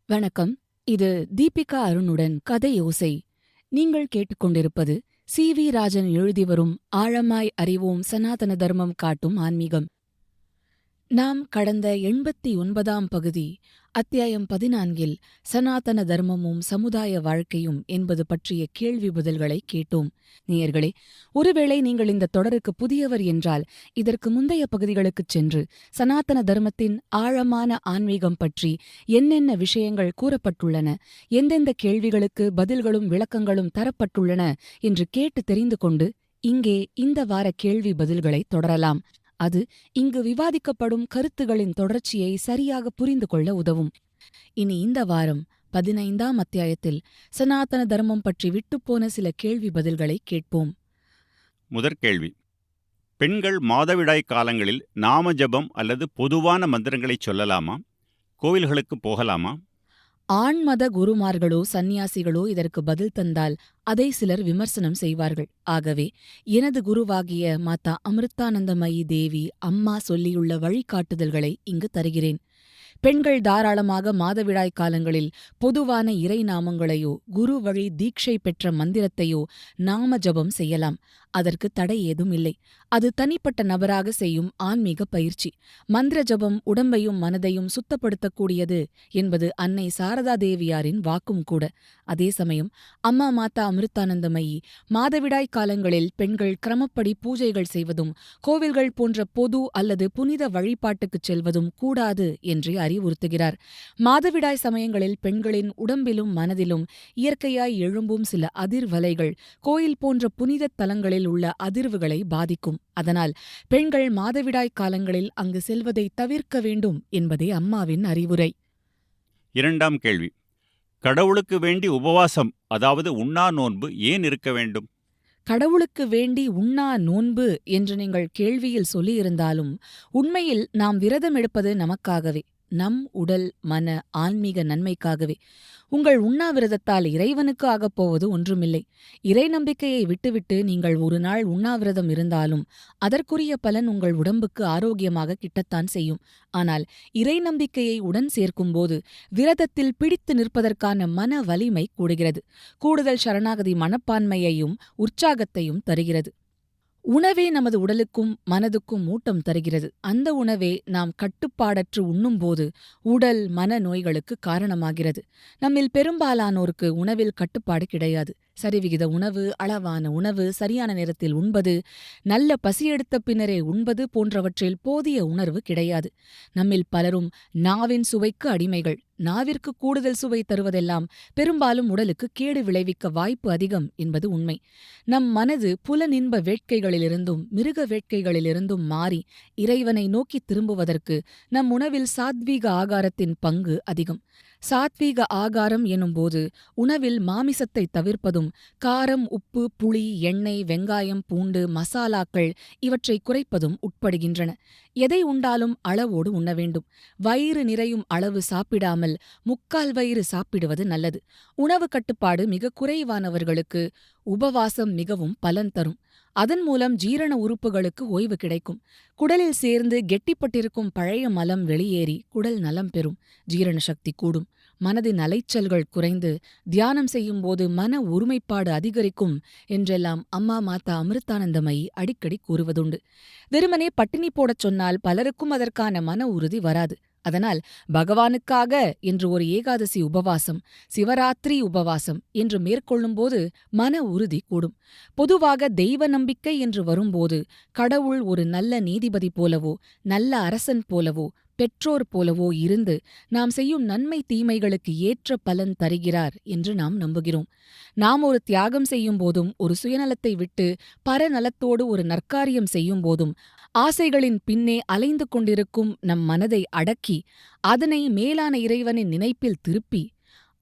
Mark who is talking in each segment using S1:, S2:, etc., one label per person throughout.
S1: வணக்கம். இது தீபிகா அருணுடன் கதையோசை. நீங்கள் கேட்டுக்கொண்டிருப்பது சி.வி. ராஜன் எழுதி வரும் ஆழமாய் அறிவோம் சனாதன தர்மம் காட்டும் ஆன்மீகம். நாம் கடந்த 89ஆம் பகுதி அத்தியாயம் 14 சனாதன தர்மமும் சமுதாய வாழ்க்கையும் என்பது பற்றிய கேள்வி பதில்களை கேட்டோம். நேயர்களே, ஒருவேளை நீங்கள் இந்த தொடருக்கு புதியவர் என்றால் இதற்கு முந்தைய பகுதிகளுக்குச் சென்று சனாதன தர்மத்தின் ஆழமான ஆன்மீகம் பற்றி என்னென்ன விஷயங்கள் கூறப்பட்டுள்ளன, எந்தெந்த கேள்விகளுக்கு பதில்களும் விளக்கங்களும் தரப்பட்டுள்ளன என்று கேட்டு தெரிந்து கொண்டு இங்கே இந்த வார கேள்வி பதில்களை தொடரலாம். அது இங்கு விவாதிக்கப்படும் கருத்துகளின் தொடர்ச்சியை சரியாக புரிந்து கொள்ள உதவும். இனி இந்த வாரம் 15ஆம் அத்தியாயத்தில் சனாதன தர்மம் பற்றி விட்டுப்போன சில கேள்வி பதில்களை கேட்போம்.
S2: முதற் கேள்வி: பெண்கள் மாதவிடாய் காலங்களில் நாம ஜபம் அல்லது பொதுவான மந்திரங்களை சொல்லலாமா? கோவில்களுக்கு போகலாமா?
S1: ஆண்மத குருமார்களோ சந்நியாசிகளோ இதற்கு பதில் தந்தால் அதை சிலர் விமர்சனம் செய்வார்கள். ஆகவே எனது குருவாகிய மாதா அமிர்தானந்தமயி தேவி அம்மா சொல்லியுள்ள வழிகாட்டுதல்களை இங்கு தருகிறேன். பெண்கள் தாராளமாக மாதவிடாய் காலங்களில் பொதுவான இறை நாமங்களையோ குரு வழி தீட்சை பெற்ற மந்திரத்தையோ நாம ஜபம் செய்யலாம். அதற்கு தடை ஏதும் இல்லை. அது தனிப்பட்ட நபராக செய்யும் ஆன்மீக பயிற்சி. மந்திர ஜபம் உடம்பையும் மனதையும் சுத்தப்படுத்தக்கூடியது என்பது அன்னை சாரதா தேவியாரின் வாக்கும் கூட. அதே சமயம் அம்மா மாதா அமிர்தானந்தமயி மாதவிடாய் காலங்களில் பெண்கள் கிரமப்படி பூஜைகள் செய்வதும் கோவில்கள் போன்ற பொது அல்லது புனித வழிபாட்டுக்குச் செல்வதும் கூடாது என்று அறிவுறுத்துகிறார். மாதவிடாய் சமயங்களில் பெண்களின் உடம்பிலும் மனதிலும் இயற்கையாய் எழும்பும் சில அதிர்வலைகள் கோயில் போன்ற புனித தலங்களில் உள்ள அதிர்வுகளை பாதிக்கும். அதனால் பெண்கள் மாதவிடாய் காலங்களில் அங்கு செல்வதை தவிர்க்க வேண்டும் என்பதே அம்மாவின் அறிவுரை.
S2: இரண்டாம் கேள்வி: கடவுளுக்கு வேண்டி உபவாசம், அதாவது உண்ணா நோன்பு ஏன் இருக்க வேண்டும்?
S1: கடவுளுக்கு வேண்டி உண்ணா நோன்பு என்று நீங்கள் கேள்வியில் சொல்லியிருந்தாலும் உண்மையில் நாம் விரதம் எடுப்பது நமக்காகவே, நம் உடல் மன ஆன்மீக நன்மைக்காகவே. உங்கள் உண்ணாவிரதத்தால் இறைவனுக்கு ஆகப்போவது ஒன்றுமில்லை. இறை நம்பிக்கையை விட்டுவிட்டு நீங்கள் ஒரு நாள் உண்ணாவிரதம் இருந்தாலும் அதற்குரிய பலன் உங்கள் உடம்புக்கு ஆரோக்கியமாக கிட்டத்தான் செய்யும். ஆனால் இறை நம்பிக்கையை உடன் சேர்க்கும்போது விரதத்தில் பிடித்து நிற்பதற்கான மன வலிமை கூடுகிறது. கூடுதல் சரணாகதி மனப்பான்மையையும் உற்சாகத்தையும் தருகிறது. உணவே நமது உடலுக்கும் மனதுக்கும் ஊட்டம் தருகிறது. அந்த உணவே நாம் கட்டுப்பாடற்று உண்ணும்போது உடல் மன நோய்களுக்கு காரணமாகிறது. நம்மில் பெரும்பாலானோருக்கு உணவில் கட்டுப்பாடு கிடையாது. சரிவிகித உணவு, அளவான உணவு, சரியான நேரத்தில் உண்பது, நல்ல பசியெடுத்த பின்னரே உண்பது போன்றவற்றில் போதிய உணர்வு கிடையாது. நம்மில் பலரும் நாவின் சுவைக்கு அடிமைகள். நாவிற்கு கூடுதல் சுவை தருவதெல்லாம் பெரும்பாலும் உடலுக்கு கேடு விளைவிக்க வாய்ப்பு அதிகம் என்பது உண்மை. நம் மனது புலனின்ப வேட்கைகளிலிருந்தும் மிருக வேட்கைகளிலிருந்தும் மாறி இறைவனை நோக்கி திரும்புவதற்கு நம் உணவில் சாத்வீக ஆகாரத்தின் பங்கு அதிகம். சாத்வீக ஆகாரம் எனும்போது உணவில் மாமிசத்தை தவிர்ப்பதும் காரம், உப்பு, புளி, எண்ணெய், வெங்காயம், பூண்டு, மசாலாக்கள் இவற்றை குறைப்பதும் உட்படுகின்றன. எதை உண்டாலும் அளவோடு உண்ண வேண்டும். வயிறு நிறையும் அளவு சாப்பிடாமல் முக்கால் வயிறு சாப்பிடுவது நல்லது. உணவு கட்டுப்பாடு மிக குறைவானவர்களுக்கு உபவாசம் மிகவும் பலன் தரும். அதன் மூலம் ஜீரண உறுப்புகளுக்கு ஓய்வு கிடைக்கும். குடலில் சேர்ந்து கெட்டிப்பட்டிருக்கும் பழைய மலம் வெளியேறி குடல் நலம் பெறும். ஜீரண சக்தி கூடும். மனதின் அலைச்சல்கள் குறைந்து தியானம் செய்யும்போது மன ஒருமைப்பாடு அதிகரிக்கும் என்றெல்லாம் அம்மா மாதா அமிர்தானந்தமயி அடிக்கடி கூறுவதுண்டு. வெறுமனே பட்டினி போடச் சொன்னால் பலருக்கும் அதற்கான மன உறுதி வராது. அதனால் பகவானுக்காக என்று ஒரு ஏகாதசி உபவாசம், சிவராத்திரி உபவாசம் என்று மேற்கொள்ளும்போது மன உறுதி கூடும். பொதுவாக தெய்வ நம்பிக்கை என்று வரும்போது கடவுள் ஒரு நல்ல நீதிபதி போலவோ நல்ல அரசன் போலவோ பெற்றோர் போலவோ இருந்து நாம் செய்யும் நன்மை தீமைகளுக்கு ஏற்ற பலன் தருகிறார் என்று நாம் நம்புகிறோம். நாம் ஒரு தியாகம் செய்யும் போதும் ஒரு சுயநலத்தை விட்டு பரநலத்தோடு ஒரு நற்காரியம் செய்யும் போதும் ஆசைகளின் பின்னே அலைந்து கொண்டிருக்கும் நம் மனதை அடக்கி அதனை மேலான இறைவனின் நினைப்பில் திருப்பி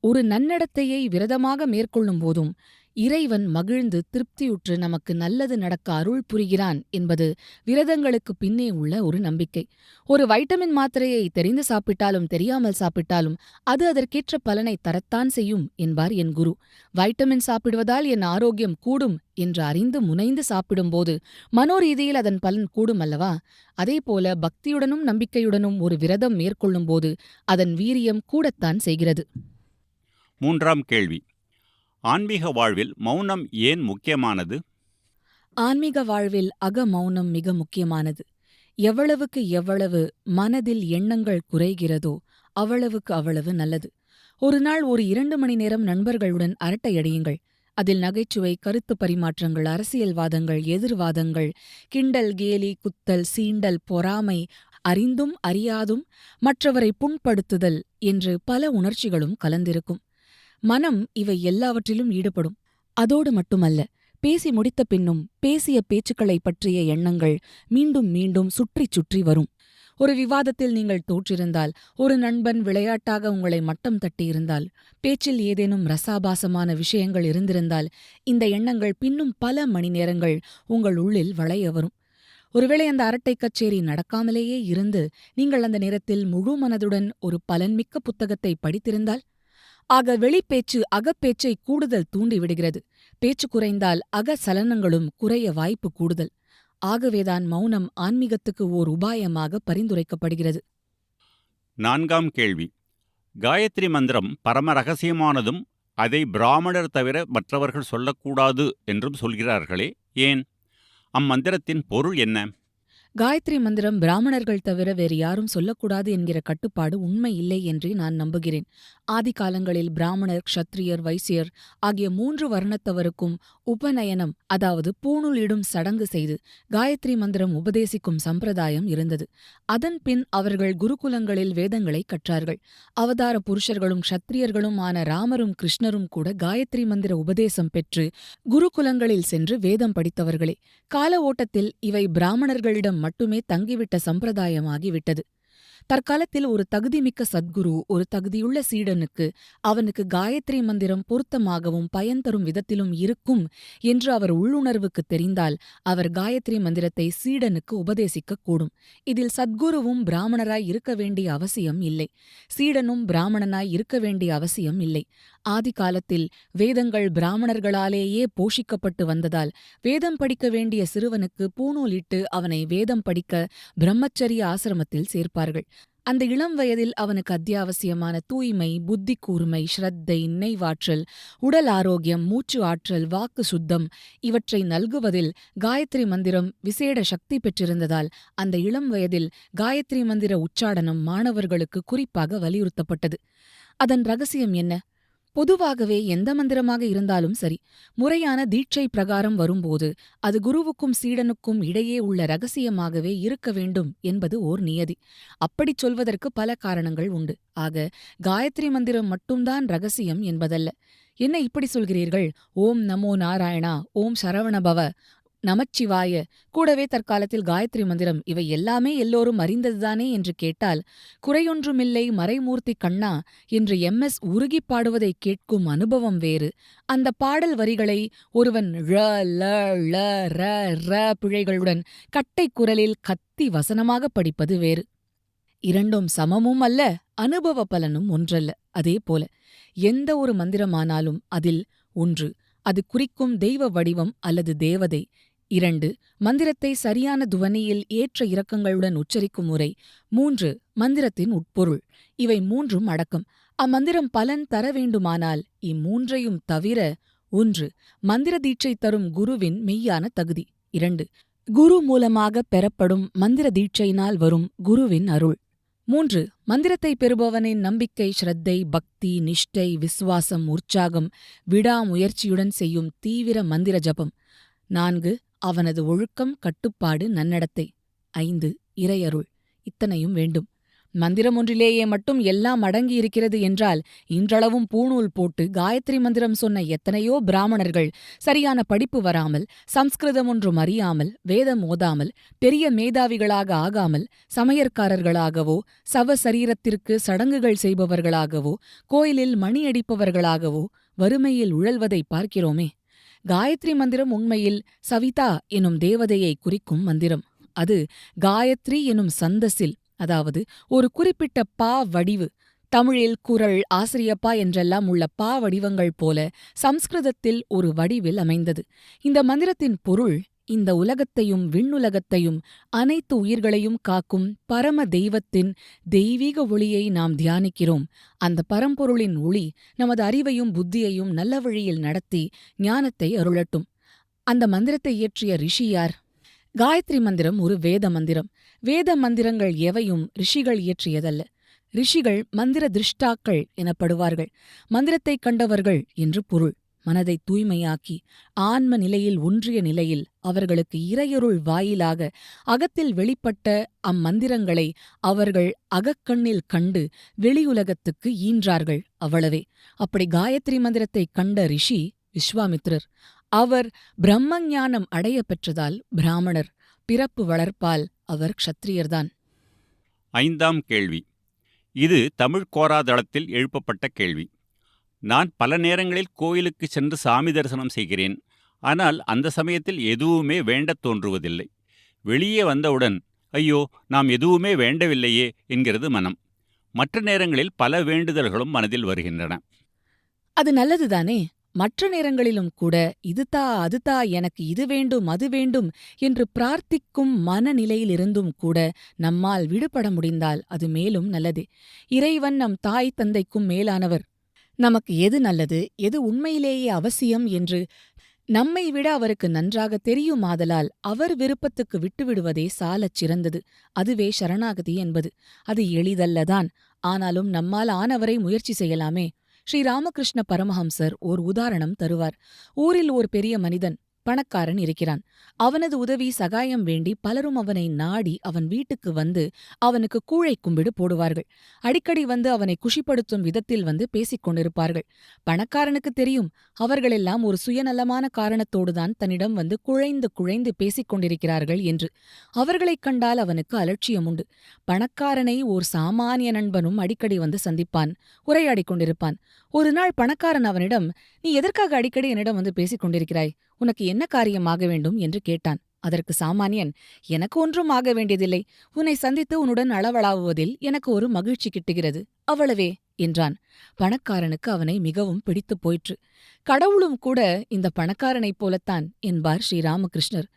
S1: ஒரு நன்னடத்தையை விரதமாக மேற்கொள்ளும் போதும் இறைவன் மகிழ்ந்து திருப்தியுற்று நமக்கு நல்லது நடக்க அருள் புரிகிறான் என்பது விரதங்களுக்குப் பின்னே உள்ள ஒரு நம்பிக்கை. ஒரு வைட்டமின் மாத்திரையை தெரிந்து சாப்பிட்டாலும் தெரியாமல் சாப்பிட்டாலும் அது அதற்கேற்ற பலனை தரத்தான் செய்யும் என்பார் என் குரு. வைட்டமின் சாப்பிடுவதால் என் ஆரோக்கியம் கூடும் என்று அறிந்து முனைந்து சாப்பிடும்போது மனோரீதியில் அதன் பலன் கூடும் அல்லவா? அதேபோல பக்தியுடனும் நம்பிக்கையுடனும் ஒரு விரதம் மேற்கொள்ளும்போது அதன் வீரியம் கூடத்தான் செய்கிறது.
S2: 3ஆம் கேள்வி. ஆன்மீக வாழ்வில் மௌனம் ஏன் முக்கியமானது?
S1: ஆன்மீக வாழ்வில் அக மௌனம் மிக முக்கியமானது. எவ்வளவுக்கு எவ்வளவு மனதில் எண்ணங்கள் குறைகிறதோ அவ்வளவுக்கு அவ்வளவு நல்லது. ஒரு நாள் ஒரு 2 மணி நேரம் நண்பர்களுடன் அரட்டையடியுங்கள். அதில் நகைச்சுவை, கருத்து பரிமாற்றங்கள், அரசியல்வாதங்கள், எதிர்வாதங்கள், கிண்டல், கேலி, குத்தல், சீண்டல், பொறாமை, அறிந்தும் அறியாதும் மற்றவரை புண்படுத்துதல் என்று பல உணர்ச்சிகளும் கலந்திருக்கும். மனம் இவை எல்லாவற்றிலும் ஈடுபடும். அதோடு மட்டுமல்ல, பேசி முடித்த பின்னும் பேசிய பேச்சுக்களைப் பற்றிய எண்ணங்கள் மீண்டும் மீண்டும் சுற்றிச் சுற்றி வரும். ஒரு விவாதத்தில் நீங்கள் தோற்றிருந்தால், ஒரு நண்பன் விளையாட்டாக உங்களை மட்டம் தட்டியிருந்தால், பேச்சில் ஏதேனும் ரசாபாசமான விஷயங்கள் இருந்திருந்தால், இந்த எண்ணங்கள் பின்னும் பல மணி நேரங்கள் உங்கள் உள்ளில் வளைய வரும். ஒருவேளை அந்த அரட்டை கச்சேரி நடக்காமலேயே இருந்து நீங்கள் அந்த நேரத்தில் முழு மனதுடன் ஒரு பலன்மிக்க புத்தகத்தை படித்திருந்தால், ஆக வெளிப்பேச்சு அகப்பேச்சை கூடுதல் தூண்டிவிடுகிறது. பேச்சு குறைந்தால் அக சலனங்களும் குறைய வாய்ப்பு கூடுதல். ஆகவேதான் மௌனம் ஆன்மீகத்துக்கு ஓர் உபாயமாக பரிந்துரைக்கப்படுகிறது.
S2: 4ஆம் கேள்வி. காயத்ரி மந்திரம் பரம ரகசியமானதும் அதை பிராமணர் தவிர மற்றவர்கள் சொல்லக்கூடாது என்றும் சொல்கிறார்களே, ஏன்? அம்மந்திரத்தின் பொருள் என்ன?
S1: காயத்ரி மந்திரம் பிராமணர்கள் தவிர வேறு யாரும் சொல்லக்கூடாது என்கிற கட்டுப்பாடு உண்மை இல்லை என்றே நான் நம்புகிறேன். ஆதி காலங்களில் பிராமணர், க்ஷத்திரியர், வைசியர் ஆகிய 3 வர்ணத்தவருக்கும் உபநயனம், அதாவது பூணூல் இடும் சடங்கு செய்து காயத்ரி மந்திரம் உபதேசிக்கும் சம்பிரதாயம் இருந்தது. அதன் பின் அவர்கள் குருகுலங்களில் வேதங்களை கற்றார்கள். அவதார புருஷர்களும் க்ஷத்திரியர்களும் ஆன ராமரும் கிருஷ்ணரும் கூட காயத்ரி மந்திர உபதேசம் பெற்று குருகுலங்களில் சென்று வேதம் படித்தவர்களே. கால ஓட்டத்தில் இவை பிராமணர்களிடம் மட்டுமே தங்கிவிட்ட சம்பிரதாயமாகிவிட்டது. தற்காலத்தில் ஒரு தகுதிமிக்க சத்குரு ஒரு தகுதியுள்ள சீடனுக்கு அவனுக்கு காயத்ரி மந்திரம் பொருத்தமாகவும் பயன் தரும் விதத்திலும் இருக்கும் என்று அவர் உள்ளுணர்வுக்கு தெரிந்தால் அவர் காயத்ரி மந்திரத்தை சீடனுக்கு உபதேசிக்கக் கூடும். இதில் சத்குருவும் பிராமணராய் இருக்க வேண்டிய அவசியம் இல்லை. சீடனும் பிராமணனாய் இருக்க வேண்டிய அவசியம் இல்லை. ஆதி காலத்தில் வேதங்கள் பிராமணர்களாலேயே போஷிக்கப்பட்டு வந்ததால் வேதம் படிக்க வேண்டிய சிறுவனுக்கு பூணூலிட்டு அவனை வேதம் படிக்க பிரம்மச்சரிய ஆசிரமத்தில் சேர்ப்பார்கள். அந்த இளம் வயதில் அவனுக்கு அத்தியாவசியமான தூய்மை, புத்தி கூர்மை, ஸ்ரத்தை, நினைவாற்றல், உடல் ஆரோக்கியம், மூச்சு ஆற்றல், வாக்கு சுத்தம் இவற்றை நல்குவதில் காயத்ரி மந்திரம் விசேட சக்தி பெற்றிருந்ததால் அந்த இளம் வயதில் காயத்ரி மந்திர உச்சாடனம் மாணவர்களுக்கு குறிப்பாக வலியுறுத்தப்பட்டது. அதன் ரகசியம் என்ன? பொதுவாகவே எந்த மந்திரமாக இருந்தாலும் சரி, முறையான தீட்சை பிரகாரம் வரும்போது அது குருவுக்கும் சீடனுக்கும் இடையே உள்ள ரகசியமாகவே இருக்க வேண்டும் என்பது ஓர் நியதி. அப்படிச் சொல்வதற்கு பல காரணங்கள் உண்டு. ஆக காயத்ரி மந்திரம் மட்டும்தான் ரகசியம் என்பதல்ல. என்ன இப்படி சொல்கிறீர்கள்? ஓம் நமோ நாராயணா, ஓம் சரவணபவ, நமச்சிவாய, கூடவே தற்காலத்தில் காயத்ரி மந்திரம், இவை எல்லாமே எல்லோரும் அறிந்ததுதானே என்று கேட்டால், குறையொன்றுமில்லை மறைமூர்த்தி கண்ணா என்று MS உருகிப் பாடுவதைக் கேட்கும் அனுபவம் வேறு. அந்த பாடல் வரிகளை ஒருவன் ழ ல ள ர ர பிழைகளுடன் கட்டை குரலில் கத்தி வசனமாகப் படிப்பது வேறு. இரண்டும் சமமும் அல்ல, அனுபவ பலனும் ஒன்றல்ல. அதேபோல எந்த ஒரு மந்திரமானாலும் அதில் 1. அது குறிக்கும் தெய்வ வடிவம் அல்லது தேவதை. 2. மந்திரத்தை சரியான துவனியில் ஏற்ற இறக்கங்களுடன் உச்சரிக்கும் முறை. 3. மந்திரத்தின் உட்பொருள். இவை 3ம் அடக்கம். அம்மந்திரம் பலன் தர வேண்டுமானால் இம்மூன்றையும் தவிர 1. மந்திர தீட்சை தரும் குருவின் மெய்யான தகுதி. 2. குரு மூலமாக பெறப்படும் மந்திர தீட்சையினால் வரும் குருவின் அருள். 3. மந்திரத்தை பெறுபவனின் நம்பிக்கை, ஸ்ரத்தை, பக்தி, நிஷ்டை, விசுவாசம், உற்சாகம், விடாமுயற்சியுடன் செய்யும் தீவிர மந்திர ஜபம். 4. அவனது ஒழுக்கம், கட்டுப்பாடு, நன்னடத்தை. 5. இறையருள். இத்தனையும் வேண்டும். மந்திரம் ஒன்றிலேயே மட்டும் எல்லாம் அடங்கியிருக்கிறது என்றால் இன்றளவும் பூணூல் போட்டு காயத்ரி மந்திரம் சொன்ன எத்தனையோ பிராமணர்கள் சரியான படிப்பு வராமல், சம்ஸ்கிருதம் ஒன்றும் அறியாமல், வேதம் ஓதாமல், பெரிய மேதாவிகளாக ஆகாமல், சமையற்காரர்களாகவோ, சவ சரீரத்திற்கு சடங்குகள் செய்பவர்களாகவோ, கோயிலில் மணியடிப்பவர்களாகவோ வறுமையில் உழல்வதை பார்க்கிறோமே. காயத்ரி மந்திரம் உண்மையில் சவிதா எனும் தேவதையை குறிக்கும் மந்திரம். அது காயத்ரி எனும் சந்தஸில், அதாவது ஒரு குறிப்பிட்ட பா வடிவு, தமிழில் குறள், ஆசிரியப்பா என்றெல்லாம் உள்ள பா வடிவங்கள் போல சம்ஸ்கிருதத்தில் ஒரு வடிவில் அமைந்தது. இந்த மந்திரத்தின் பொருள், இந்த உலகத்தையும் விண்ணுலகத்தையும் அனைத்து உயிர்களையும் காக்கும் பரம தெய்வத்தின் தெய்வீக ஒளியை நாம் தியானிக்கிறோம். அந்த பரம்பொருளின் ஒளி நமது அறிவையும் புத்தியையும் நல்ல வழியில் நடத்தி ஞானத்தை அருளட்டும். அந்த மந்திரத்தை இயற்றிய ரிஷி யார்? காயத்ரி மந்திரம் ஒரு வேத மந்திரம். வேத மந்திரங்கள் எவையும் ரிஷிகள் இயற்றியதல்ல. ரிஷிகள் மந்திர திருஷ்டாக்கள் எனப்படுவார்கள். மந்திரத்தைக் கண்டவர்கள் என்று பொருள். மனதை தூய்மையாக்கி ஆன்ம நிலையில் ஒன்றிய நிலையில் அவர்களுக்கு இறையருள் வாயிலாக அகத்தில் வெளிப்பட்ட அம்மந்திரங்களை அவர்கள் அகக்கண்ணில் கண்டு வெளியுலகத்துக்கு ஈன்றார்கள். அவ்வளவே. அப்படி காயத்ரி மந்திரத்தைக் கண்ட ரிஷி விஸ்வாமித்திரர். அவர் பிரம்மஞானம் அடைய பெற்றதால் பிராமணர். பிறப்பு வளர்ப்பால் அவர் க்ஷத்திரியர்தான்.
S2: 5ஆம் கேள்வி. இது தமிழ் கோராதளத்தில் எழுப்பப்பட்ட கேள்வி. நான் பல நேரங்களில் கோயிலுக்கு சென்று சாமி தரிசனம் செய்கிறேன். ஆனால் அந்த சமயத்தில் எதுவுமே வேண்டத் தோன்றுவதில்லை. வெளியே வந்தவுடன் ஐயோ, நாம் எதுவுமே வேண்டவில்லையே என்கிறது மனம். மற்ற நேரங்களில் பல வேண்டுதல்களும் மனதில் வருகின்றன.
S1: அது நல்லதுதானே? மற்ற நேரங்களிலும் கூட இதுதா அதுதா, எனக்கு இது வேண்டும் அது வேண்டும் என்று பிரார்த்திக்கும் மனநிலையிலிருந்தும் கூட நம்மால் விடுபட முடிந்தால் அது மேலும் நல்லதே. இறைவன் நம் தாய் தந்தைக்கும் மேலானவர். நமக்கு எது நல்லது, எது உண்மையிலேயே அவசியம் என்று நம்மை விட அவருக்கு நன்றாக தெரியுமாதலால் அவர் விருப்பத்துக்கு விட்டுவிடுவதே சாலச் சிறந்தது. அதுவே சரணாகதி என்பது. அது எளிதல்லதான். ஆனாலும் நம்மால் ஆனவரை முயற்சி செய்யலாமே. ஸ்ரீராமகிருஷ்ண பரமஹம்சர் ஓர் உதாரணம் தருவார். ஊரில் ஓர் பெரிய மனிதன், பணக்காரன் இருக்கிறான். அவனது உதவி சகாயம் வேண்டி பலரும் அவனை நாடி அவன் வீட்டுக்கு வந்து அவனுக்கு கூழை கும்பிடு போடுவார்கள். அடிக்கடி வந்து அவனை குஷிப்படுத்தும் விதத்தில் வந்து பேசிக் கொண்டிருப்பார்கள். பணக்காரனுக்கு தெரியும், அவர்களெல்லாம் ஒரு சுயநலமான காரணத்தோடுதான் தன்னிடம் வந்து குழைந்து குழைந்து பேசிக் கொண்டிருக்கிறார்கள் என்று. அவர்களைக் கண்டால் அவனுக்கு அலட்சியம் உண்டு. பணக்காரனை ஓர் சாமானிய நண்பனும் அடிக்கடி வந்து சந்திப்பான், உரையாடிக் கொண்டிருப்பான். ஒரு நாள் பணக்காரன் அவனிடம், நீ எதற்காக அடிக்கடி என்னிடம் வந்து பேசிக் கொண்டிருக்கிறாய்? உனக்கு என்ன காரியம் ஆக வேண்டும் என்று கேட்டான். அதற்கு சாமானியன், எனக்கு ஒன்றும் ஆக வேண்டியதில்லை. உன்னை சந்தித்து உன்னுடன் அளவளாவுவதில் எனக்கு ஒரு மகிழ்ச்சி கிட்டுகிறது, அவ்வளவே என்றான். பணக்காரனுக்கு அவனை மிகவும் பிடித்துப் போயிற்று. கடவுளும் கூட இந்த பணக்காரனைப் போலத்தான் என்பார் ஸ்ரீராமகிருஷ்ணர்.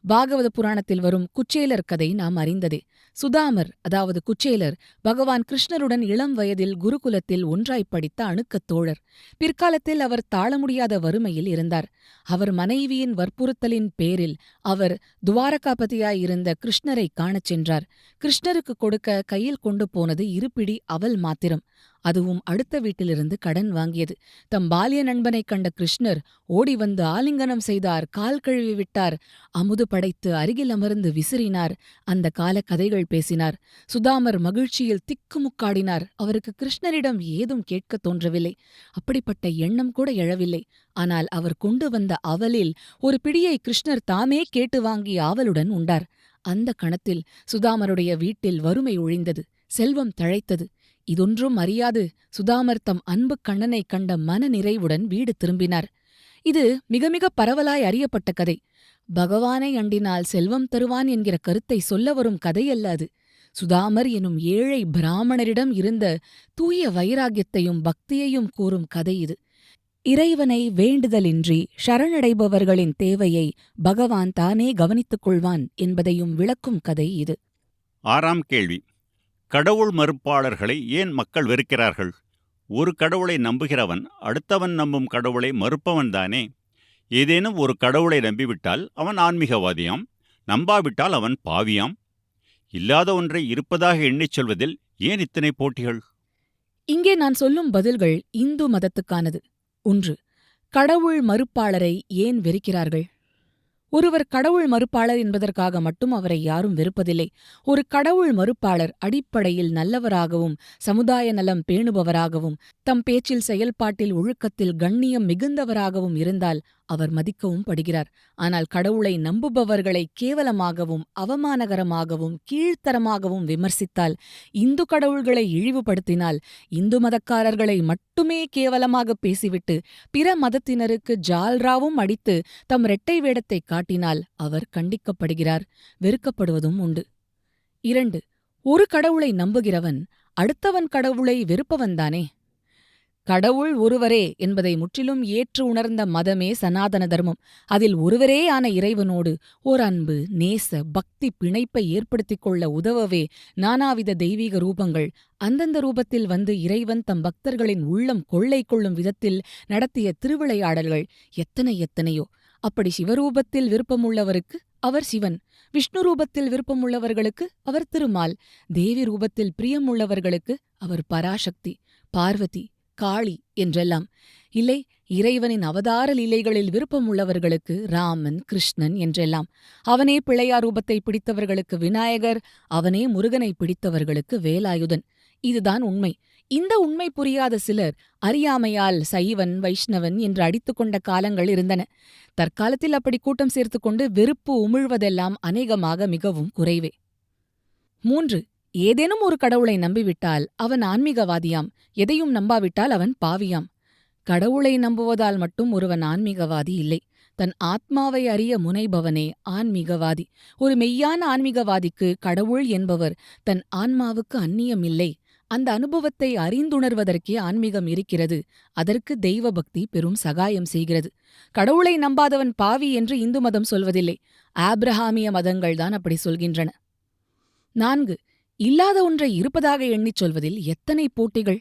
S1: பாகவத புராணத்தில் வரும் குச்சேலர் கதை நாம் அறிந்ததே. சுதாமர், அதாவது குச்சேலர், பகவான் கிருஷ்ணருடன் இளம் வயதில் குருகுலத்தில் ஒன்றாய்ப் படித்த அணுக்கத் தோழர். பிற்காலத்தில் அவர் தாழ முடியாத வறுமையில் இருந்தார். அவர் மனைவியின் வற்புறுத்தலின் பேரில் அவர் துவாரகாபதியாயிருந்த கிருஷ்ணரை காணச் சென்றார். கிருஷ்ணருக்கு கொடுக்க கையில் கொண்டு போனது 2 பிடி அவல் மாத்திரம். அதுவும் அடுத்த வீட்டிலிருந்து கடன் வாங்கியது. தம் பால்ய நண்பனைக் கண்ட கிருஷ்ணர் ஓடி வந்து ஆலிங்கனம் செய்தார், கால் கழுவி விட்டார், அமுது படைத்து அருகில் அமர்ந்து விசிறினார், அந்த கால கதைகள் பேசினார். சுதாமர் மகிழ்ச்சியில் திக்குமுக்காடினார். அவருக்கு கிருஷ்ணரிடம் ஏதும் கேட்கத் தோன்றவில்லை. அப்படிப்பட்ட எண்ணம் கூட எழவில்லை. ஆனால் அவர் கொண்டு வந்த அவலில் ஒரு பிடியை கிருஷ்ணர் தாமே கேட்டு வாங்கி ஆவலுடன் உண்டார். அந்த கணத்தில் சுதாமருடைய வீட்டில் வறுமை ஒழிந்தது, செல்வம் தழைத்தது. இதொன்றும் அறியாது சுதாமர் தம் அன்பு கண்ணனைக் கண்ட மன நிறைவுடன் வீடு திரும்பினார். இது மிக மிக பரவலாய் அறியப்பட்ட கதை. பகவானை அண்டினால் செல்வம் தருவான் என்கிற கருத்தை சொல்ல வரும் கதையல்ல அது. சுதாமர் எனும் ஏழை பிராமணரிடம் இருந்த தூய வைராகியத்தையும் பக்தியையும் கூறும் கதை இது. இறைவனை வேண்டுதலின்றி சரணடைபவர்களின் தேவையை பகவான் தானே கவனித்துக் கொள்வான் என்பதையும் விளக்கும் கதை இது.
S2: 6ஆம் கேள்வி. கடவுள் மறுப்பாளர்களை ஏன் மக்கள் வெறுக்கிறார்கள்? ஒரு கடவுளை நம்புகிறவன் அடுத்தவன் நம்பும் கடவுளை மறுப்பவன்தானே. ஏதேனும் ஒரு கடவுளை நம்பிவிட்டால் அவன் ஆன்மீகவாதியாம், நம்பாவிட்டால் அவன் பாவியாம். இல்லாத ஒன்றை இருப்பதாக எண்ணிச் சொல்வதில் ஏன் இத்தனை போட்டிகள்?
S1: இங்கே நான் சொல்லும் பதில்கள் இந்து மதத்துக்கானது. 1. கடவுள் மறுப்பாளரை ஏன் வெறுக்கிறார்கள்? ஒருவர் கடவுள் மறுப்பாளர் என்பதற்காக மட்டும் அவரை யாரும் வெறுப்பதில்லை. ஒரு கடவுள் மறுப்பாளர் அடிப்படையில் நல்லவராகவும் சமுதாய நலம் பேணுபவராகவும் தம் பேச்சில் செயல்பாட்டில் ஒழுக்கத்தில் கண்ணியம் மிகுந்தவராகவும் இருந்தால் அவர் மதிக்கவும் படுகிறார். ஆனால் கடவுளை நம்புபவர்களை கேவலமாகவும் அவமானகரமாகவும் கீழ்த்தரமாகவும் விமர்சித்தால், இந்து கடவுள்களை இழிவுபடுத்தினால், இந்து மதக்காரர்களை மட்டுமே கேவலமாக பேசிவிட்டு பிற மதத்தினருக்கு ஜால்ராவும் அடித்து தம் இரட்டை வேடத்தை காட்டினால் அவர் கண்டிக்கப்படுகிறார், வெறுக்கப்படுவதும் உண்டு. 2. ஒரு கடவுளை நம்புகிறவன் அடுத்தவன் கடவுளை வெறுப்பவன்தானே? கடவுள் ஒருவரே என்பதை முற்றிலும் ஏற்று உணர்ந்த மதமே சனாதன தர்மம். அதில் ஒருவரே ஆன இறைவனோடு ஓர் அன்பு, நேச, பக்தி பிணைப்பை ஏற்படுத்திக் கொள்ள உதவவே நானாவித தெய்வீக ரூபங்கள் அந்தந்த ரூபத்தில் வந்து இறைவன் தம் பக்தர்களின் உள்ளம் கொள்ளை கொள்ளும் விதத்தில் நடத்திய திருவிளையாடல்கள் எத்தனையோ. அப்படி சிவரூபத்தில் விருப்பமுள்ளவருக்கு அவர் சிவன், விஷ்ணு ரூபத்தில் விருப்பமுள்ளவர்களுக்கு அவர் திருமால், தேவி ரூபத்தில் பிரியமுள்ளவர்களுக்கு அவர் பராசக்தி, பார்வதி, காளி என்றெல்லாம். இல்லை, இறைவனின் அவதார லீலைகளில் விருப்பமுள்ளவர்களுக்கு ராமன், கிருஷ்ணன் என்றெல்லாம். அவனே பிள்ளையார் ரூபத்தை பிடித்தவர்களுக்கு விநாயகர், அவனே முருகனை பிடித்தவர்களுக்கு வேலாயுதன். இதுதான் உண்மை. இந்த உண்மை புரியாத சிலர் அறியாமையால் சைவன், வைஷ்ணவன் என்று அடித்துக்கொண்ட காலங்கள் இருந்தன. தற்காலத்தில் அப்படி கூட்டம் சேர்த்துக்கொண்டு வெறுப்பு உமிழ்வதெல்லாம் அநேகமாக மிகவும் குறைவே. 3. ஏதேனும் ஒரு கடவுளை நம்பிவிட்டால் அவன் ஆன்மீகவாதியாம், எதையும் நம்பாவிட்டால் அவன் பாவியாம். கடவுளை நம்புவதால் மட்டும் ஒருவன் ஆன்மீகவாதி இல்லை. தன் ஆத்மாவை அறிய முனைபவனே ஆன்மீகவாதி. ஒரு மெய்யான ஆன்மீகவாதிக்கு கடவுள் என்பவர் தன் ஆன்மாவுக்கு அந்நியமில்லை. அந்த அனுபவத்தை அறிந்துணர்வதற்கே ஆன்மீகம் இருக்கிறது. அதற்கு தெய்வ பக்தி பெரும் சகாயம் செய்கிறது. கடவுளை நம்பாதவன் பாவி என்று இந்து மதம் சொல்வதில்லை. ஆப்ரஹாமிய மதங்கள்தான் அப்படி சொல்கின்றன. 4. இல்லாத ஒன்றை இருப்பதாக எண்ணிச் சொல்வதில் எத்தனை போட்டிகள்!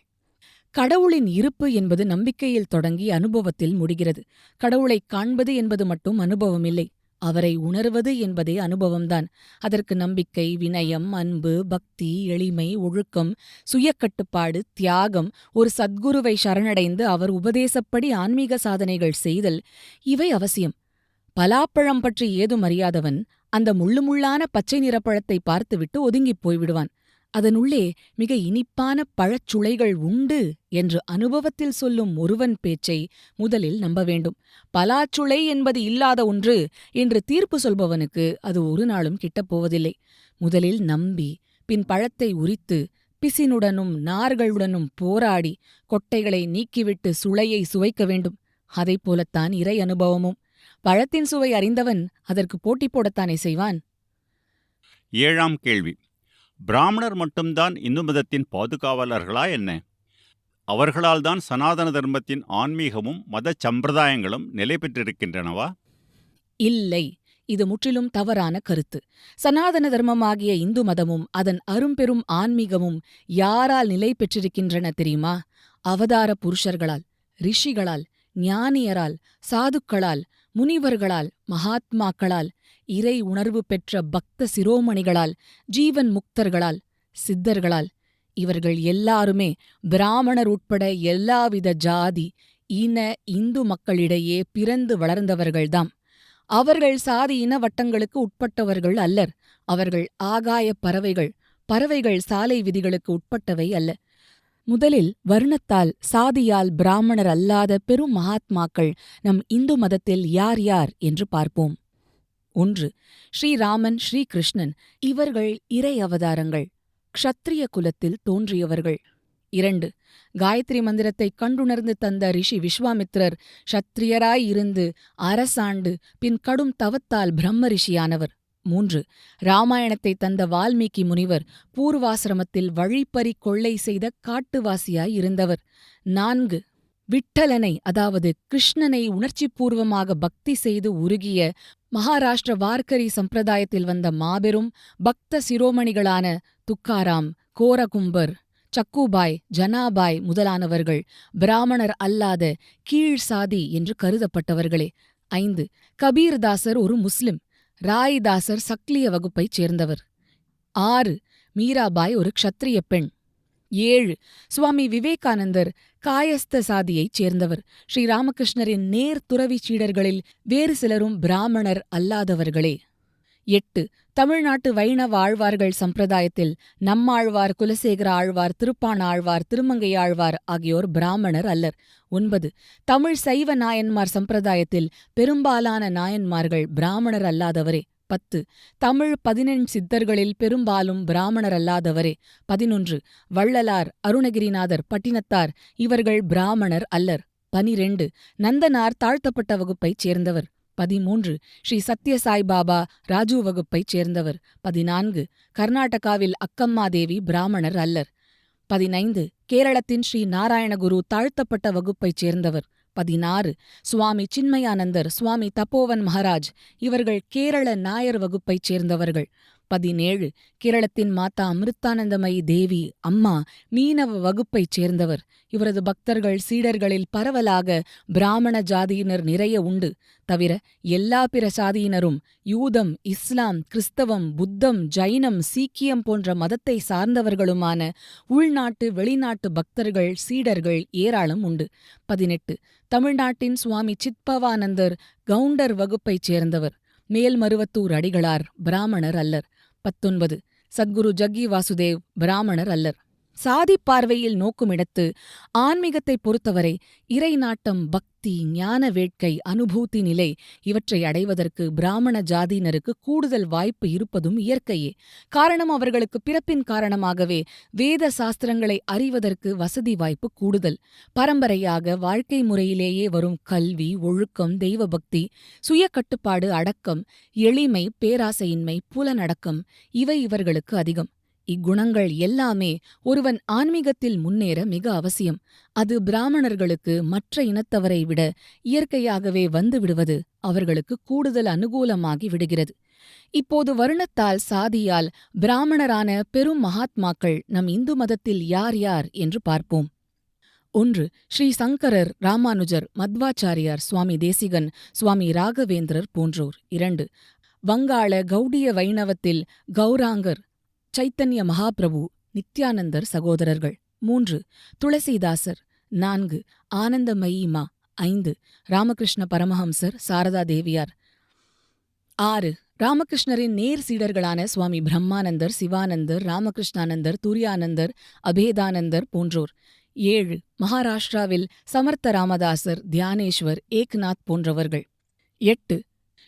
S1: கடவுளின் இருப்பு என்பது நம்பிக்கையில் தொடங்கி அனுபவத்தில் முடிகிறது. கடவுளைக் காண்பது என்பது மட்டும் அனுபவமில்லை. அவரை உணர்வது என்பதே அனுபவம்தான். அதற்கு நம்பிக்கை, வினயம், அன்பு, பக்தி, எளிமை, ஒழுக்கம், சுயக்கட்டுப்பாடு, தியாகம், ஒரு சத்குருவை சரணடைந்து அவர் உபதேசப்படி ஆன்மீக சாதனைகள் செய்தல், இவை அவசியம். பலாப்பழம் பற்றி ஏதும் அறியாதவன் அந்த முள்ளுமுள்ளான பச்சை நிறப்பழத்தை பார்த்துவிட்டு ஒதுங்கிப் போய்விடுவான். அதனுள்ளே மிக இனிப்பான பழச்சுளைகள் உண்டு என்று அனுபவத்தில் சொல்லும் ஒருவன் பேச்சை முதலில் நம்ப வேண்டும். பலாச்சுளை என்பது இல்லாத ஒன்று என்று தீர்ப்பு சொல்பவனுக்கு அது ஒரு நாளும் கிட்டப்போவதில்லை. முதலில் நம்பி பின் பழத்தை உரித்து பிசினுடனும் நார்களுடனும் போராடி கொட்டைகளை நீக்கிவிட்டு சுளையை சுவைக்க வேண்டும். அதைப்போலத்தான் இறை அனுபவமும். பழத்தின் சுவை அறிந்தவன் அதற்கு போட்டி போடத்தானே செய்வான்.
S2: 7ஆம் கேள்வி. பிராமணர் மட்டும்தான் இந்து மதத்தின் பாதுகாவலர்களா என்ன? அவர்களால்தான் சனாதன தர்மத்தின் ஆன்மீகமும் மத சம்பிரதாயங்களும் நிலை பெற்றிருக்கின்றனவா?
S1: இல்லை, இது முற்றிலும் தவறான கருத்து. சனாதன தர்மமாகிய இந்து மதமும் அதன் அரும்பெரும் ஆன்மீகமும் யாரால் நிலை பெற்றிருக்கின்றன தெரியுமா? அவதார புருஷர்களால், ரிஷிகளால், ஞானியரால், சாதுக்களால், முனிவர்களால், மகாத்மாக்களால், இறை உணர்வு பெற்ற பக்த சிரோமணிகளால், ஜீவன் முக்தர்களால், சித்தர்களால். இவர்கள் எல்லாருமே பிராமணர் உட்பட எல்லாவித ஜாதி, இன, இந்து மக்களிடையே பிறந்து வளர்ந்தவர்கள்தாம். அவர்கள் சாதி இன வட்டங்களுக்கு உட்பட்டவர்கள் அல்லர். அவர்கள் ஆகாயப் பறவைகள். பறவைகள் சாலை விதிகளுக்கு உட்பட்டவை அல்ல. முதலில் வர்ணத்தால், சாதியால் பிராமணர் அல்லாத பெரும் மகாத்மாக்கள் நம் இந்து மதத்தில் யார் யார் என்று பார்ப்போம். 1. ஸ்ரீராமன், ஸ்ரீகிருஷ்ணன். இவர்கள் இறை அவதாரங்கள், க்ஷத்ரிய குலத்தில் தோன்றியவர்கள். 2. காயத்ரி மந்திரத்தைக் கண்டுணர்ந்து தந்த ரிஷி விஸ்வாமித்திரர் க்ஷத்ரியராய் இருந்து அரசாண்டு பின் கடும் தவத்தால் பிரம்ம ரிஷியானவர். 3. ராமாயணத்தை தந்த வால்மீகி முனிவர் பூர்வாசிரமத்தில் வழிப்பறி கொள்ளை செய்த காட்டுவாசியாய் இருந்தவர். 4. விட்டலனை, அதாவது கிருஷ்ணனை உணர்ச்சிபூர்வமாக பக்தி செய்து உருகிய மகாராஷ்டிர வார்க்கரி சம்பிரதாயத்தில் வந்த மாபெரும் பக்த சிரோமணிகளான துக்காராம், கோரகும்பர், சக்குபாய், ஜனாபாய் முதலானவர்கள் பிராமணர் அல்லாத கீழ் சாதி என்று கருதப்பட்டவர்களே. 5. கபீர்தாசர் ஒரு முஸ்லிம். ராய்தாசர் சக்லிய வகுப்பைச் சேர்ந்தவர். 6. மீராபாய் ஒரு க்ஷத்ரிய பெண். 7. சுவாமி விவேகானந்தர் காயஸ்த சாதியைச் சேர்ந்தவர். ஸ்ரீராமகிருஷ்ணரின் நேர் துறவி சீடர்களில் வேறு சிலரும் பிராமணர் அல்லாதவர்களே. 8. தமிழ்நாட்டு வைணவ ஆழ்வார்கள் சம்பிரதாயத்தில் நம்மாழ்வார், குலசேகர ஆழ்வார், திருப்பாண ஆழ்வார், திருமங்கை ஆழ்வார் ஆகியோர் பிராமணர் அல்லர். 9. தமிழ் சைவ நாயன்மார் சம்பிரதாயத்தில் பெரும்பாலான நாயன்மார்கள் பிராமணர் அல்லாதவரே. 10. தமிழ் 18 சித்தர்களில் பெரும்பாலும் பிராமணர் அல்லாதவரே. 11. வள்ளலார், அருணகிரிநாதர், பட்டினத்தார் இவர்கள் பிராமணர் அல்லர். 12. நந்தனார் தாழ்த்தப்பட்ட வகுப்பைச் சேர்ந்தவர். 13. ஸ்ரீ சத்ய சாய்பாபா ராஜு வகுப்பைச் சேர்ந்தவர். 14. கர்நாடகாவில் அக்கம்மாதேவி பிராமணர் அல்லர். 15. கேரளத்தின் ஸ்ரீ நாராயணகுரு தாழ்த்தப்பட்ட வகுப்பைச் சேர்ந்தவர். 16. சுவாமி சின்மயானந்தர், சுவாமி தப்போவன் மகாராஜ் இவர்கள் கேரள நாயர் வகுப்பைச் சேர்ந்தவர்கள். 17. கேரளத்தின் மாதா அமிர்தானந்தமயி தேவி அம்மா மீனவ வகுப்பைச் சேர்ந்தவர். இவரது பக்தர்கள் சீடர்களில் பரவலாக பிராமண ஜாதியினர் நிறைய உண்டு. தவிர எல்லா பிற சாதியினரும் யூதம், இஸ்லாம், கிறிஸ்தவம், புத்தம், ஜைனம், சீக்கியம் போன்ற மதத்தை சார்ந்தவர்களுமான உள்நாட்டு வெளிநாட்டு பக்தர்கள் சீடர்கள் ஏராளம் உண்டு. 18. தமிழ்நாட்டின் சுவாமி சித்பவானந்தர் கவுண்டர் வகுப்பைச் சேர்ந்தவர். மேல்மருவத்தூர் அடிகளார் பிராமணர் அல்லர். 19. சத்குரு ஜக்கி வாசுதேவ் பிராமணர் அல்லர். சாதி பார்வையில் நோக்குமிடத்து ஆன்மீகத்தை பொறுத்தவரை இறை நாட்டம், பக்தி, ஞான வேட்கை, அனுபூதி நிலை இவற்றை அடைவதற்கு பிராமண ஜாதியினருக்கு கூடுதல் வாய்ப்பு இருப்பதும் இயற்கையே. காரணம், அவர்களுக்கு பிறப்பின் காரணமாகவே வேத சாஸ்திரங்களை அறிவதற்கு வசதி வாய்ப்பு கூடுதல். பரம்பரையாக வாழ்க்கை முறையிலேயே வரும் கல்வி, ஒழுக்கம், தெய்வபக்தி, சுய கட்டுப்பாடு, அடக்கம், எளிமை, பேராசையின்மை, புலனடக்கம் இவை இவர்களுக்கு அதிகம். இக்குணங்கள் எல்லாமே ஒருவன் ஆன்மீகத்தில் முன்னேற மிக அவசியம். அது பிராமணர்களுக்கு மற்ற இனத்தவரை விட இயற்கையாகவே வந்துவிடுவது அவர்களுக்கு கூடுதல் அனுகூலமாகி விடுகிறது. இப்போது வருணத்தால், சாதியால் பிராமணரான பெரும் மகாத்மாக்கள் நம் இந்து மதத்தில் யார் யார் என்று பார்ப்போம். 1. ஸ்ரீ சங்கரர், ராமானுஜர், மத்வாச்சாரியார், சுவாமி தேசிகன், சுவாமி ராகவேந்திரர் போன்றோர். 2. வங்காள கௌடிய வைணவத்தில் கௌராங்கர், சைத்தன்ய மகாபிரபு, நித்யானந்தர் சகோதரர்கள். 3. துளசிதாசர். 4. ஆனந்தமயி மா. 5. ராமகிருஷ்ண பரமஹம்சர், சாரதா தேவியார். 6. ராமகிருஷ்ணரின் நேர் சீடர்களான சுவாமி பிரம்மானந்தர், சிவானந்தர், ராமகிருஷ்ணானந்தர், துரியானந்தர், அபேதானந்தர் போன்றோர். 7. மகாராஷ்டிராவில் சமர்த்த ராமதாசர், தியானேஸ்வர், ஏக்நாத் போன்றவர்கள். 8.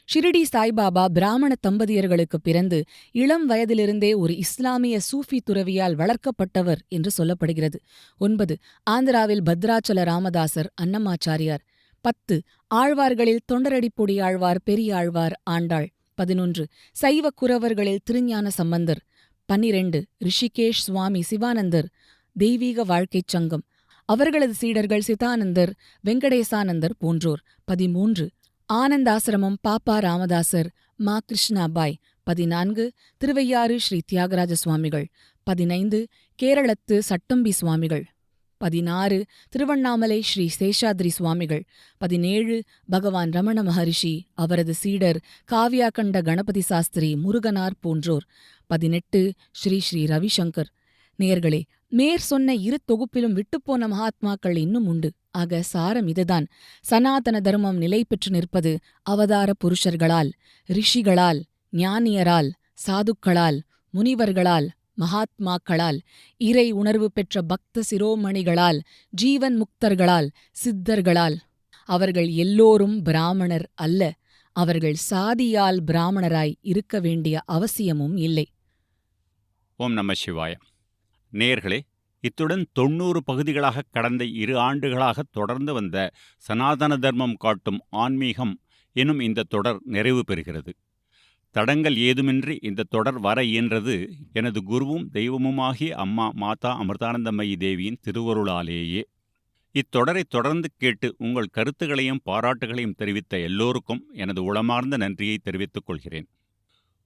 S1: ஷிரிடி சாய்பாபா பிராமண தம்பதியர்களுக்கு பிறந்து இளம் வயதிலிருந்தே ஒரு இஸ்லாமிய சூஃபி துறவியால் வளர்க்கப்பட்டவர் என்று சொல்லப்படுகிறது. 9. ஆந்திராவில் பத்ராச்சல ராமதாசர், அன்னமாச்சாரியார். 10. ஆழ்வார்களில் தொண்டரடிப்பொடி ஆழ்வார், பெரியாழ்வார், ஆண்டாள். 11. சைவ குரவர்களில் திருஞான சம்பந்தர். 12. ரிஷிகேஷ் சுவாமி சிவானந்தர், தெய்வீக வாழ்க்கைச் சங்கம். அவர்களது சீடர்கள் சிதானந்தர், வெங்கடேசானந்தர் போன்றோர். 13. ஆனந்தாசிரமம் பாப்பா ராமதாசர், மா கிருஷ்ணாபாய். 14. திருவையாறு ஸ்ரீ தியாகராஜ சுவாமிகள். 15. கேரளத்து சட்டம்பி சுவாமிகள். 16. திருவண்ணாமலை ஸ்ரீ சேஷாத்ரி சுவாமிகள். 17. பகவான் ரமண மகரிஷி, அவரது சீடர் காவ்யாகண்ட கணபதி சாஸ்திரி, முருகனார் போன்றோர். 18. ஸ்ரீ ஸ்ரீ ரவிசங்கர். நேயர்களே, மேற் சொன்ன இரு தொகுப்பிலும் விட்டுப்போன மகாத்மாக்கள் இன்னும் உண்டு. ஆக சாரம் இதுதான். சனாதன தர்மம் நிலை பெற்று நிற்பது அவதார புருஷர்களால், ரிஷிகளால், ஞானியரால், சாதுக்களால், முனிவர்களால், மகாத்மாக்களால், இறை உணர்வு பெற்ற பக்த சிரோமணிகளால், ஜீவன் முக்தர்களால், சித்தர்களால். அவர்கள் எல்லோரும் பிராமணர் அல்ல. அவர்கள் சாதியால் பிராமணராய் இருக்க வேண்டிய அவசியமும் இல்லை.
S2: ஓம் நம சிவாய. நேயர்களே, இத்துடன் 90 பகுதிகளாக கடந்த 2 ஆண்டுகளாக தொடர்ந்து வந்த சனாதன தர்மம் காட்டும் ஆன்மீகம் எனும் இந்த தொடர் நிறைவு பெறுகிறது. தடங்கள் ஏதுமின்றி இந்த தொடர் வர இயன்றது எனது குருவும் தெய்வமுமாகிய அம்மா மாதா அமிர்தானந்தமயி தேவியின் திருவருளாலேயே. இத்தொடரை தொடர்ந்து கேட்டு உங்கள் கருத்துகளையும் பாராட்டுகளையும் தெரிவித்த எல்லோருக்கும் எனது உளமார்ந்த நன்றியை தெரிவித்துக் கொள்கிறேன்.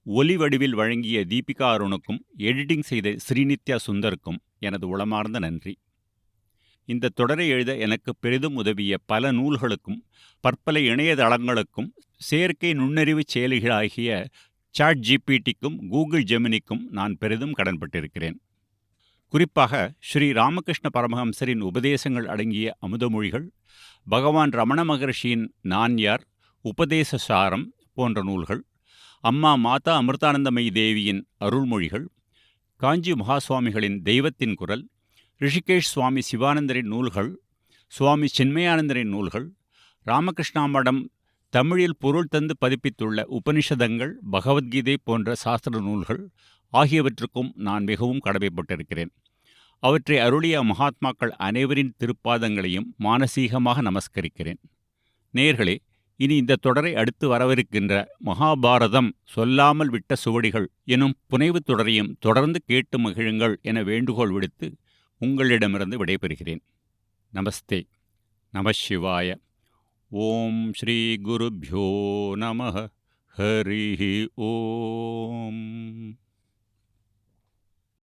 S2: ஒலி வடிவில் வழங்கிய தீபிகா அருணுக்கும், எடிட்டிங் செய்த ஸ்ரீநித்யா சுந்தருக்கும் எனது உளமார்ந்த நன்றி. இந்த தொடரை எழுத எனக்கு பெரிதும் உதவிய பல நூல்களுக்கும், பற்பல இணையதளங்களுக்கும், செயற்கை நுண்ணறிவு செயலிகளாகிய சாட் ஜிபிடிக்கும், கூகுள் ஜெமினிக்கும் நான் பெரிதும் கடன்பட்டிருக்கிறேன். குறிப்பாக ஸ்ரீ ராமகிருஷ்ண பரமஹம்சரின் உபதேசங்கள் அடங்கிய அமுதமொழிகள், பகவான் ரமண மகர்ஷியின் நான் யார், உபதேச சாரம் போன்ற நூல்கள், அம்மா மாதா அமிர்தானந்தமயி தேவியின் அருள்மொழிகள், காஞ்சி மகாசுவாமிகளின் தெய்வத்தின் குரல், ரிஷிகேஷ் சுவாமி சிவானந்தரின் நூல்கள், சுவாமி சின்மயானந்தரின் நூல்கள், ராமகிருஷ்ணா மடம் தமிழில் பொருள் தந்து பதிப்பித்துள்ள உபனிஷதங்கள், பகவத்கீதை போன்ற சாஸ்திர நூல்கள் ஆகியவற்றுக்கும் நான் மிகவும் கடமைப்பட்டிருக்கிறேன். அவற்றை அருளிய மகாத்மாக்கள் அனைவரின் திருப்பாதங்களையும் மானசீகமாக நமஸ்கரிக்கிறேன். நேயர்களே, இனி இந்த தொடரை அடுத்து வரவிருக்கின்ற மகாபாரதம் சொல்லாமல் விட்ட சுவடிகள் எனும் புனைவுத் தொடரையும் தொடர்ந்து கேட்டு மகிழுங்கள் என வேண்டுகோள் விடுத்து உங்களிடமிருந்து விடைபெறுகிறேன். நமஸ்தே. நம சிவாய. ஓம் ஸ்ரீ குருப்யோ நம. ஹரி ஓம்.